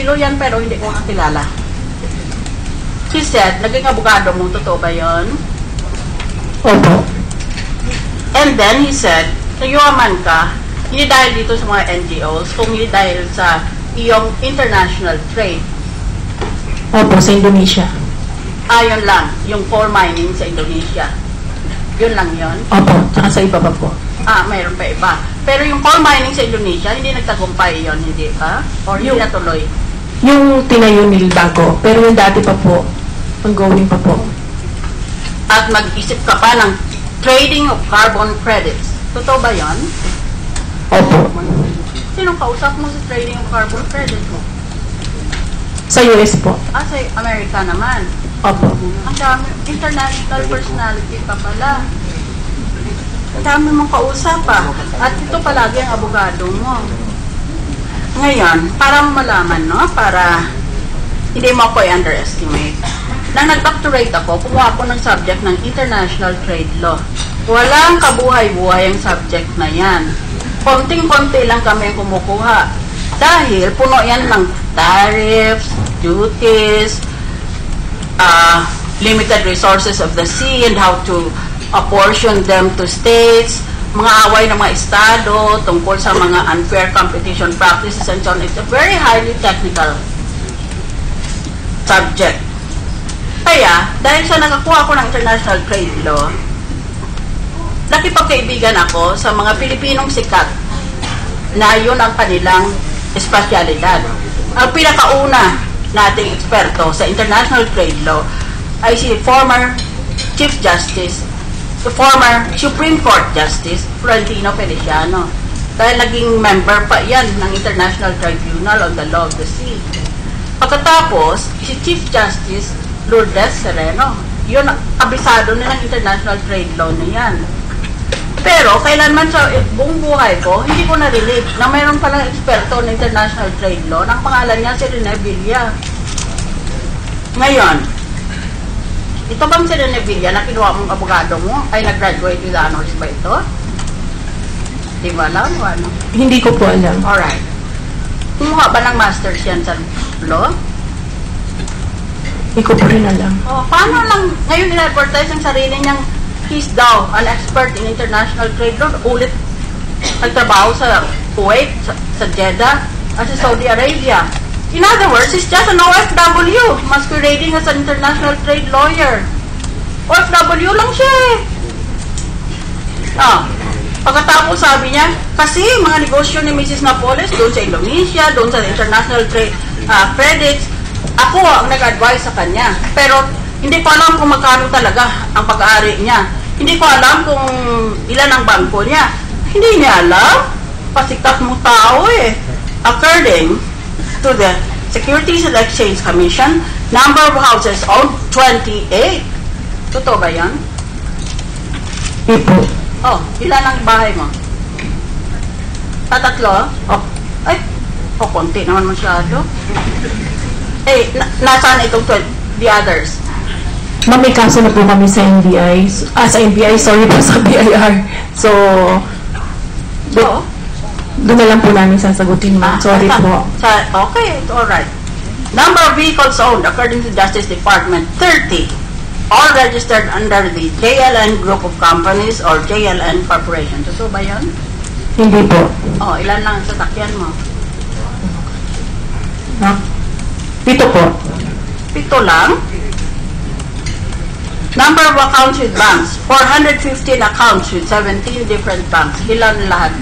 apelyido yan pero hindi ko kakilala. She said, naging abogado mo, totoo ba yun? Opo. And then he said, nayuaman ka, hindi dahil dito sa mga NGOs, kung hindi dahil sa iyong international trade. Opo, sa Indonesia. Yun lang, yung coal mining sa Indonesia. Yun lang yun? Opo, tsaka sa iba pa po. Mayroon pa iba. Pero yung coal mining sa Indonesia, hindi nagtagumpay yun, hindi ba? Or hindi natuloy? Yung tinayo nil bago, pero yung dati pa po, ongoing pa po. At mag-isip ka pa ng trading of carbon credits. Totoo ba yan? Opo. Sinong kausap mo sa trading of carbon credits mo? Sa US po. Sa Amerika naman. Opo. Ang dami, international personality pa pala. Ang dami mong kausap pa. At ito palagi ang abogado mo. Ngayon, para malaman, no? Para hindi mo ako i-underestimate. Nang nag-doctorate ako, kumuha ako ng subject ng international trade law. Walang kabuhay-buhay ang subject na yan. Konting-konti lang kami kumukuha. Dahil puno yan ng tariffs, duties, limited resources of the sea and how to apportion them to states, mga away ng mga estado tungkol sa mga unfair competition practices and so on. It's a very highly technical subject. Kaya, dahil sa nakakuha ko ng international trade law, nakipagkaibigan ako sa mga Pilipinong sikat na yun ang kanilang espesyalidad. Ang pinakauna nating eksperto sa international trade law ay si former Chief Justice, the former Supreme Court Justice, Florentino Feliciano. Dahil naging member pa yan ng International Tribunal on the Law of the Sea. Pagkatapos, si Chief Justice Lourdes Sereno. Yun, abisado na ng international trade law na yan. Pero, kailanman sa buong buhay ko, hindi ko narinig na mayroon palang eksperto ng international trade law. Ang pangalan niya si Rene Villa. Ngayon, ito bang si Rene Villa na kinuha mong abogado mo ay nag-graduate with honors ba ito? Di ba alam o ano? Hindi ko po alam. Alright. Kumuha ba ng master's yan sa law? Hindi ko po rin alam. Paano lang ngayon in-advertise ang sarili niyang he's daw an expert in international trade law, ulit nagtrabaho sa Kuwait, sa Jeddah, at sa Saudi Arabia. In other words, he's just an OFW masquerading as an international trade lawyer. OFW lang siya eh. Pagkatapos sabi niya, kasi mga negosyo ni Mrs. Napoles doon sa Indonesia, doon sa international trade credits, ako ang nag-advise sa kanya. Pero hindi ko alam kung magkano talaga ang pag-aari niya. Hindi ko alam kung ilan ang bangko niya. Hindi niya alam. Pasikat mo tao eh. According to the Securities and Exchange Commission, number of houses owned, 28. Totoo ba yan? Ipo. Ilan ang bahay mo? Tatlo? Ay, konti naman masyado. Nasaan itong the others? Ma'am, may kaso na po kami sa NBI. Sa NBI, sorry po, sa BIR. So, doon na lang po namin sasagutin, ma'am. Sorry po. Okay, alright. Number of vehicles owned, according to Justice Department, 30. All registered under the JLN Group of Companies or JLN Corporation. Totoo ba yun? Hindi po. Ilan lang ang sasakyan mo? Pito po. Pito lang? Number of accounts with banks, 415 accounts with 17 different banks. Ilan lahat?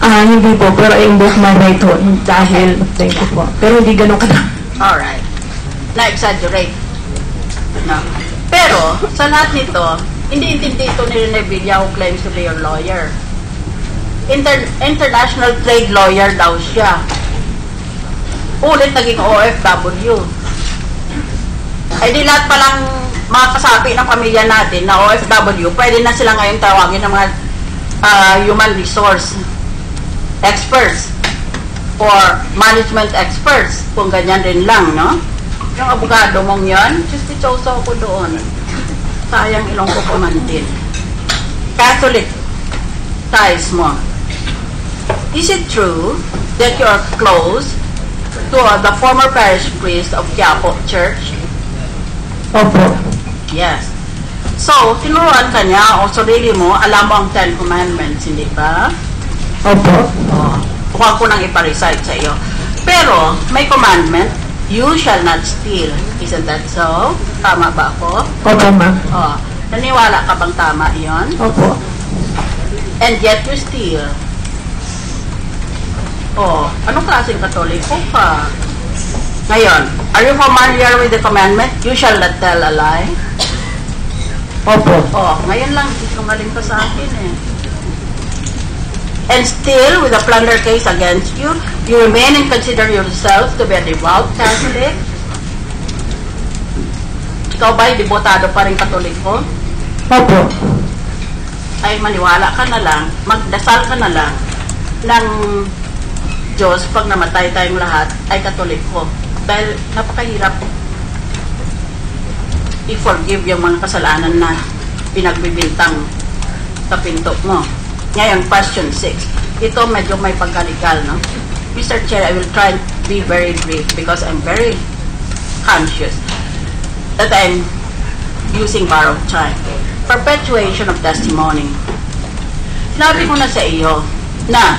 Hindi po, pero I invoke my right to dahil thank you po. Pero hindi ganun ka na. Alright. Na-exaggerate. No. Pero, sa lahat nito, hindi intindi ito ni Rene Villa who claims to be your lawyer. International trade lawyer daw siya. Ulit naging OFW. Ay di lahat palang mga kasapi ng pamilya natin na OFW, pwede na sila ngayon tawagin ng mga human resource experts or management experts, kung ganyan rin lang, no? Yung abogado mong yan, just ichoso ko doon. Sayang ilong ko man din. Catholic ties mo. Is it true that you are close to the former parish priest of Quiapo Church? Opo. Yes. So, tinuruan ka niya o sarili mo, alam mo ang Ten Commandments, hindi ba? Opo. Huwag ko nang iparecite sa iyo. Pero, may commandment, you shall not steal. Isn't that so? Tama ba ako? Opo, ma'am. Naniwala ka bang tama iyon? Opo. And yet you steal. Anong klaseng katoliko ka? Ngayon, are you familiar with the commandment? You shall not tell a lie. Opo. Ngayon lang, sumaling ka sa akin eh. And still, with a plunder case against you, you remain and consider yourself to be a devout Catholic? Ikaw ba'y debotado pa rin katoliko? Opo. Ay maniwala ka na lang, magdasal ka na lang ng Diyos pag namatay tayong lahat ay katoliko. Dahil napakahirap i-forgive yung mga kasalanan na pinagbibintang sa pinto mo. Ngayon, question 6. Ito medyo may pagkaligal, no? Mr. Chair, I will try to be very brief because I'm very conscious that I'm using borrowed time. Perpetuation of testimony. Sinabi ko na sa iyo na